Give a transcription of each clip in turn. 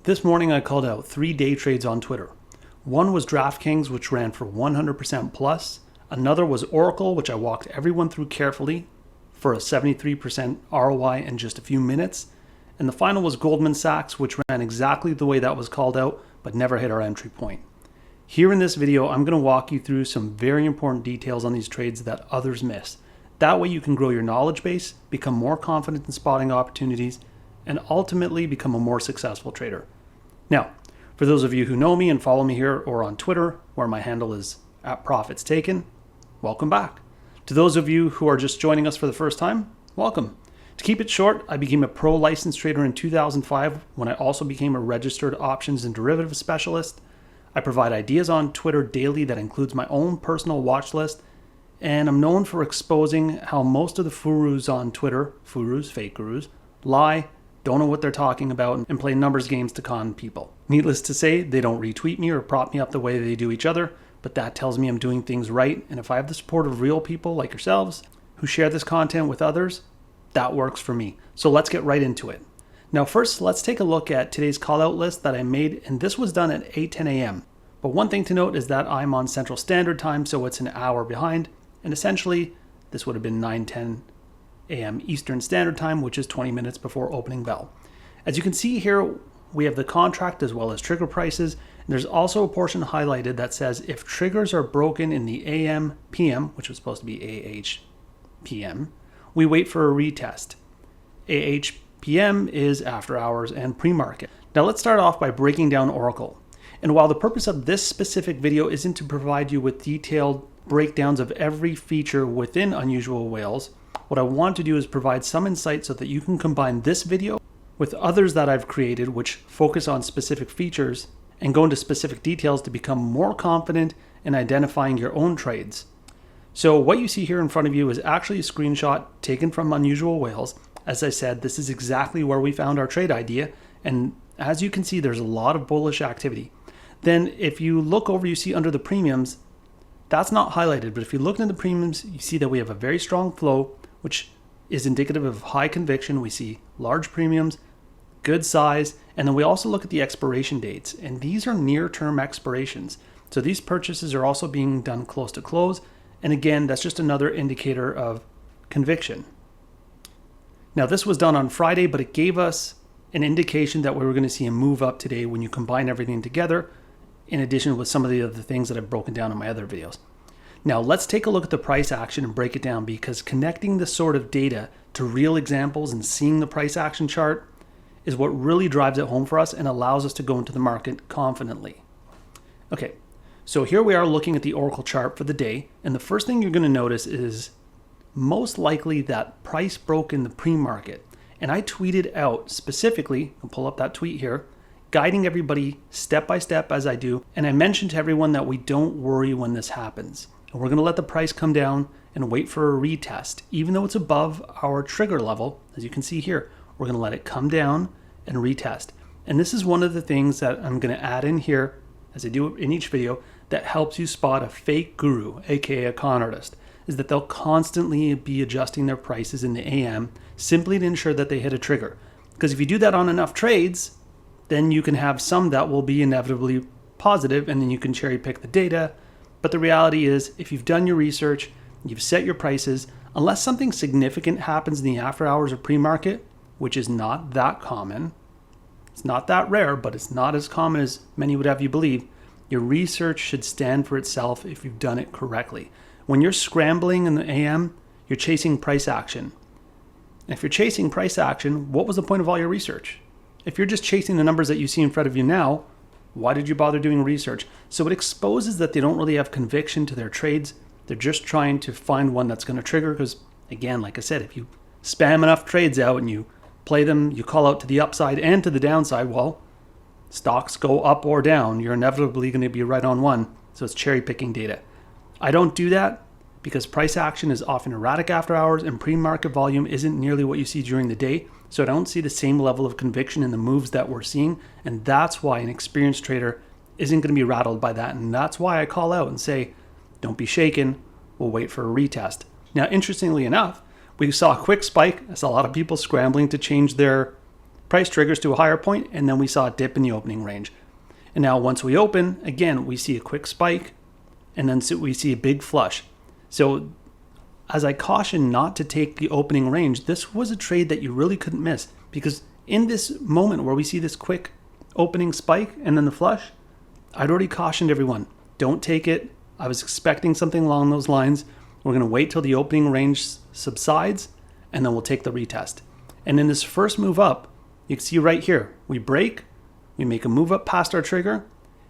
This morning I called out 3 day trades on Twitter. One was Draftkings, which ran for 100% plus. Another was Oracle, which I walked everyone through carefully for a 73% ROI in just a few minutes. And the final was Goldman Sachs, which ran exactly the way that was called out, but never hit our entry point. Here in this video, I'm going to walk you through some very important details on these trades that others miss. That way you can grow your knowledge base, become more confident in spotting opportunities, and ultimately become a more successful trader. Now, for those of you who know me and follow me here or on Twitter, where my handle is @ProfitsTaken, welcome back. To those of you who are just joining us for the first time, welcome. To keep it short, I became a pro licensed trader in 2005 when I also became a registered options and derivatives specialist. I provide ideas on Twitter daily that includes my own personal watch list, and I'm known for exposing how most of the gurus on Twitter, fake gurus, lie, don't know what they're talking about, and play numbers games to con people. Needless to say, they don't retweet me or prop me up the way they do each other, but that tells me I'm doing things right, and if I have the support of real people like yourselves who share this content with others, that works for me. So let's get right into it. Now first, let's take a look at today's callout list that I made, and this was done at 8:10 a.m. But one thing to note is that I'm on Central Standard Time, so it's an hour behind, and essentially this would have been 9:10 a.m. Eastern Standard Time, which is 20 minutes before opening bell. As you can see here, we have the contract as well as trigger prices. There's also a portion highlighted that says if triggers are broken in the AM, PM, which was supposed to be AH, PM, we wait for a retest. AH, PM is after hours and pre-market. Now let's start off by breaking down Oracle. And while the purpose of this specific video isn't to provide you with detailed breakdowns of every feature within Unusual Whales, what I want to do is provide some insight so that you can combine this video with others that I've created which focus on specific features and go into specific details to become more confident in identifying your own trades. So what you see here in front of you is actually a screenshot taken from Unusual Whales. As I said, this is exactly where we found our trade idea, and as you can see, there's a lot of bullish activity. Then if you look over, you see under the premiums, that's not highlighted, but if you look into the premiums, you see that we have a very strong flow, which is indicative of high conviction. We see large premiums, good size, and then we also look at the expiration dates, and these are near-term expirations. So these purchases are also being done close to close, and again, that's just another indicator of conviction. Now this was done on Friday, but it gave us an indication that we were going to see a move up today when you combine everything together, in addition with some of the other things that I've broken down in my other videos. Now let's take a look at the price action and break it down, because connecting this sort of data to real examples and seeing the price action chart is what really drives it home for us and allows us to go into the market confidently. Okay, so here we are looking at the Oracle chart for the day, and the first thing you're going to notice is most likely that price broke in the pre-market. And I tweeted out specifically, I'll pull up that tweet here, guiding everybody step by step as I do, and I mentioned to everyone that we don't worry when this happens. And we're going to let the price come down and wait for a retest. Even though it's above our trigger level, as you can see here, we're going to let it come down and retest. And this is one of the things that I'm going to add in here, as I do in each video, that helps you spot a fake guru, aka a con artist, is that they'll constantly be adjusting their prices in the AM simply to ensure that they hit a trigger. Because if you do that on enough trades, then you can have some that will be inevitably positive, and then you can cherry pick the data. But the reality is, if you've done your research, you've set your prices, unless something significant happens in the after hours or pre-market, which is not that common, it's not that rare, but it's not as common as many would have you believe, your research should stand for itself if you've done it correctly. When you're scrambling in the AM, you're chasing price action. And if you're chasing price action, what was the point of all your research? If you're just chasing the numbers that you see in front of you now, why did you bother doing research? So it exposes that they don't really have conviction to their trades. They're just trying to find one that's going to trigger, because again, like I said, if you spam enough trades out and you play them, you call out to the upside and to the downside, well, stocks go up or down. You're inevitably going to be right on one. So it's cherry picking data. I don't do that because price action is often erratic after hours and pre-market volume isn't nearly what you see during the day. So I don't see the same level of conviction in the moves that we're seeing. And that's why an experienced trader isn't going to be rattled by that. And that's why I call out and say, don't be shaken. We'll wait for a retest. Now, interestingly enough, we saw a quick spike. I saw a lot of people scrambling to change their price triggers to a higher point, and then we saw a dip in the opening range. And now once we open, again, we see a quick spike, and then we see a big flush. So as I caution not to take the opening range, this was a trade that you really couldn't miss, because in this moment where we see this quick opening spike and then the flush, I'd already cautioned everyone, don't take it. I was expecting something along those lines. We're going to wait till the opening range subsides, and then we'll take the retest. And in this first move up, you can see right here, we break, we make a move up past our trigger.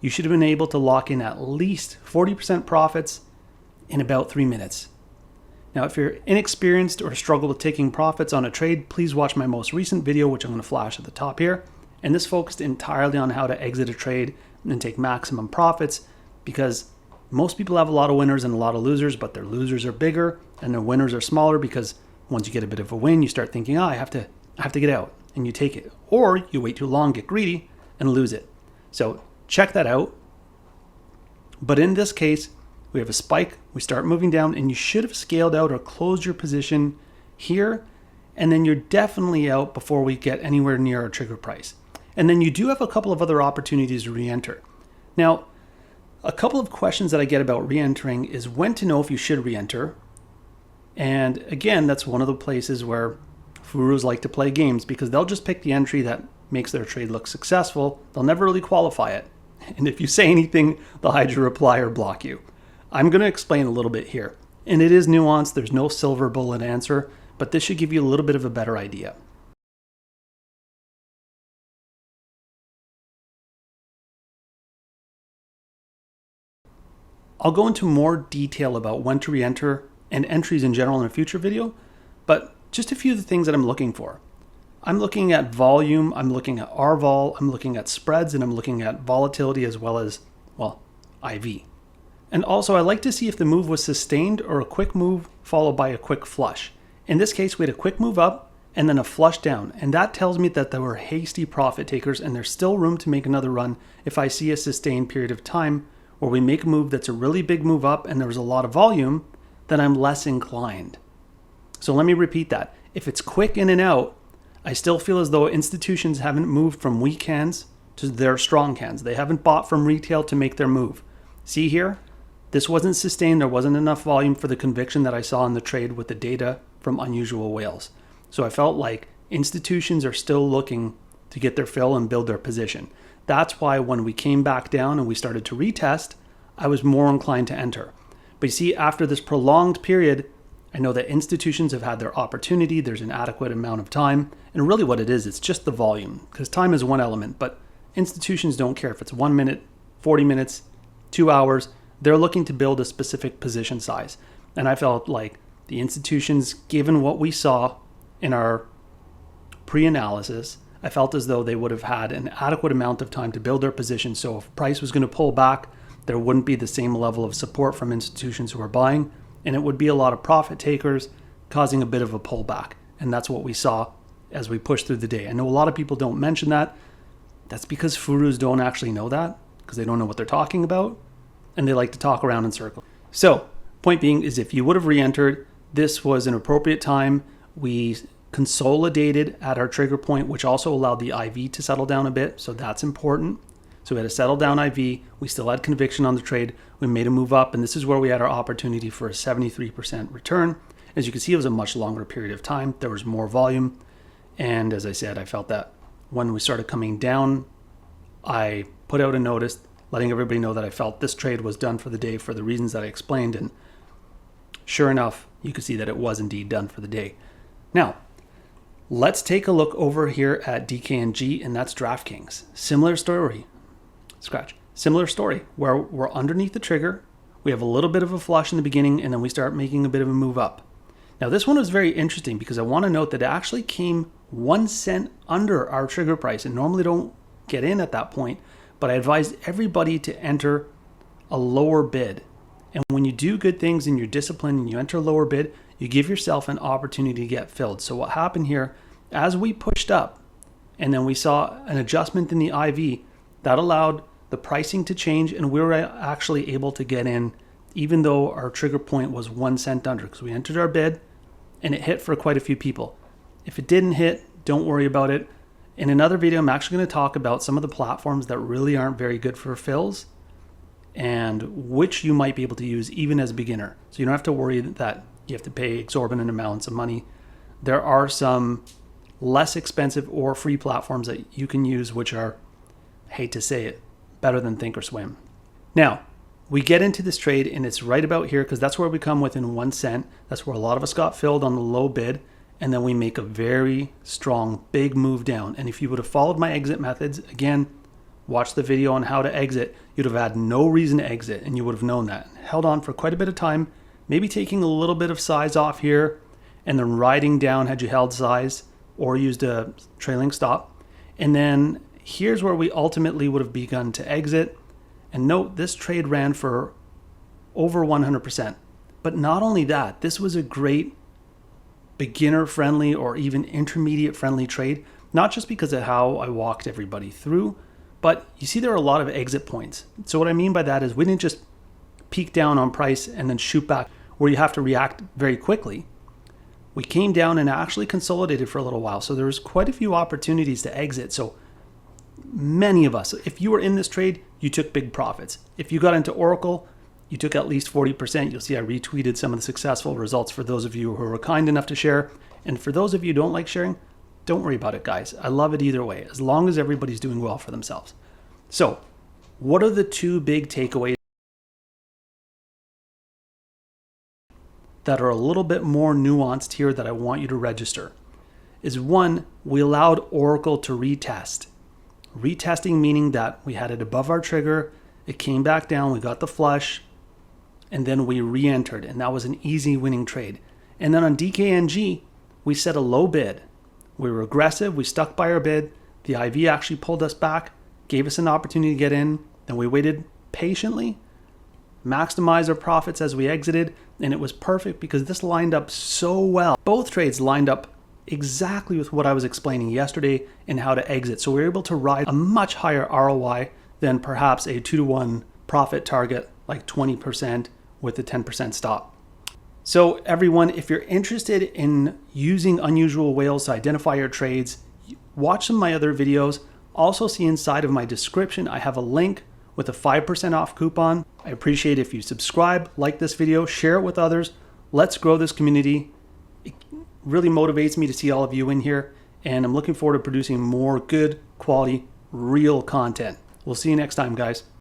You should have been able to lock in at least 40% profits in about 3 minutes. Now, if you're inexperienced or struggle with taking profits on a trade, please watch my most recent video, which I'm going to flash at the top here. And this focused entirely on how to exit a trade and take maximum profits, because most people have a lot of winners and a lot of losers, but their losers are bigger and their winners are smaller, because once you get a bit of a win, you start thinking, I have to get out, and you take it. Or you wait too long, get greedy, and lose it. So check that out. But in this case, we have a spike, we start moving down, and you should have scaled out or closed your position here, and then you're definitely out before we get anywhere near our trigger price. And then you do have a couple of other opportunities to re-enter. Now, a couple of questions that I get about re-entering is when to know if you should re-enter. And again, that's one of the places where gurus like to play games, because they'll just pick the entry that makes their trade look successful. They'll never really qualify it. And if you say anything, they'll hide your reply or block you. I'm going to explain a little bit here. And it is nuanced. There's no silver bullet answer, but this should give you a little bit of a better idea. I'll go into more detail about when to re-enter and entries in general in a future video, but just a few of the things that I'm looking for. I'm looking at volume, I'm looking at RVol, I'm looking at spreads, and I'm looking at volatility as well as, well, IV. And also I like to see if the move was sustained or a quick move followed by a quick flush. In this case, we had a quick move up and then a flush down, and that tells me that there were hasty profit takers, and there's still room to make another run if I see a sustained period of time where we make a move that's a really big move up and there's a lot of volume, then I'm less inclined. So let me repeat that. If it's quick in and out, I still feel as though institutions haven't moved from weak hands to their strong hands. They haven't bought from retail to make their move. See here? This wasn't sustained. There wasn't enough volume for the conviction that I saw in the trade with the data from unusual whales. So I felt like institutions are still looking to get their fill and build their position. That's why when we came back down and we started to retest, I was more inclined to enter. But you see, after this prolonged period, I know that institutions have had their opportunity. There's an adequate amount of time. And really what it is, it's just the volume, because time is one element, but institutions don't care if it's 1 minute, 40 minutes, 2 hours. They're looking to build a specific position size. And I felt like the institutions, given what we saw in our pre-analysis, I felt as though they would have had an adequate amount of time to build their position. So if price was going to pull back, there wouldn't be the same level of support from institutions who are buying, and it would be a lot of profit takers causing a bit of a pullback. And that's what we saw as we pushed through the day. I know a lot of people don't mention that. That's because gurus don't actually know that, because they don't know what they're talking about, and they like to talk around in circles. So point being is, if you would have re-entered, this was an appropriate time. We consolidated at our trigger point, which also allowed the IV to settle down a bit. So that's important. So we had a settle down IV. We still had conviction on the trade. We made a move up, and this is where we had our opportunity for a 73% return. As you can see, it was a much longer period of time. There was more volume. And as I said, I felt that when we started coming down, I put out a notice letting everybody know that I felt this trade was done for the day for the reasons that I explained. And sure enough, you could see that it was indeed done for the day. Now, let's take a look over here at DKNG, and that's Draftkings. Similar story. Similar story where we're underneath the trigger. We have a little bit of a flush in the beginning, and then we start making a bit of a move up. Now, this one was very interesting because I want to note that it actually came 1 cent under our trigger price, and normally don't get in at that point, but I advised everybody to enter a lower bid. And when you do good things and you're disciplined and you enter a lower bid, you give yourself an opportunity to get filled. So what happened here, as we pushed up and then we saw an adjustment in the IV, that allowed the pricing to change, and we were actually able to get in even though our trigger point was 1 cent under, because we entered our bid and it hit for quite a few people. If it didn't hit, don't worry about it. In another video, I'm actually going to talk about some of the platforms that really aren't very good for fills and which you might be able to use even as a beginner. So you don't have to worry that you have to pay exorbitant amounts of money. There are some less expensive or free platforms that you can use, which are, hate to say it, better than Thinkorswim. Now, we get into this trade and it's right about here because that's where we come within 1 cent. That's where a lot of us got filled on the low bid. And then we make a very strong, big move down. And if you would have followed my exit methods, again, watch the video on how to exit, you'd have had no reason to exit and you would have known that. Held on for quite a bit of time, maybe taking a little bit of size off here and then riding down had you held size or used a trailing stop. And then here's where we ultimately would have begun to exit. And note, this trade ran for over 100%. But not only that, this was a great beginner friendly or even intermediate friendly trade, not just because of how I walked everybody through, but you see there are a lot of exit points. So what I mean by that is we didn't just peak down on price and then shoot back where you have to react very quickly. We came down and actually consolidated for a little while. So there was quite a few opportunities to exit. So many of us, if you were in this trade, you took big profits. If you got into Oracle, you took at least 40%. You'll see I retweeted some of the successful results for those of you who were kind enough to share. And for those of you who don't like sharing, don't worry about it, guys. I love it either way, as long as everybody's doing well for themselves. So what are the two big takeaways that are a little bit more nuanced here that I want you to register? Is one, we allowed Oracle to retest. Retesting meaning that we had it above our trigger, it came back down, we got the flush, and then we re-entered, and that was an easy winning trade. And then on DKNG, we set a low bid. We were aggressive, we stuck by our bid, the IV actually pulled us back, gave us an opportunity to get in, then we waited patiently, maximized our profits as we exited, and it was perfect because this lined up so well. Both trades lined up exactly with what I was explaining yesterday and how to exit. So we were able to ride a much higher ROI than perhaps a 2-to-1 profit target, like 20% with a 10% stop. So everyone, if you're interested in using unusual whales to identify your trades, watch some of my other videos. Also see inside of my description, I have a link with a 5% off coupon. I appreciate if you subscribe, like this video, share it with others. Let's grow this community. It really motivates me to see all of you in here, and I'm looking forward to producing more good quality, real content. We'll see you next time, guys.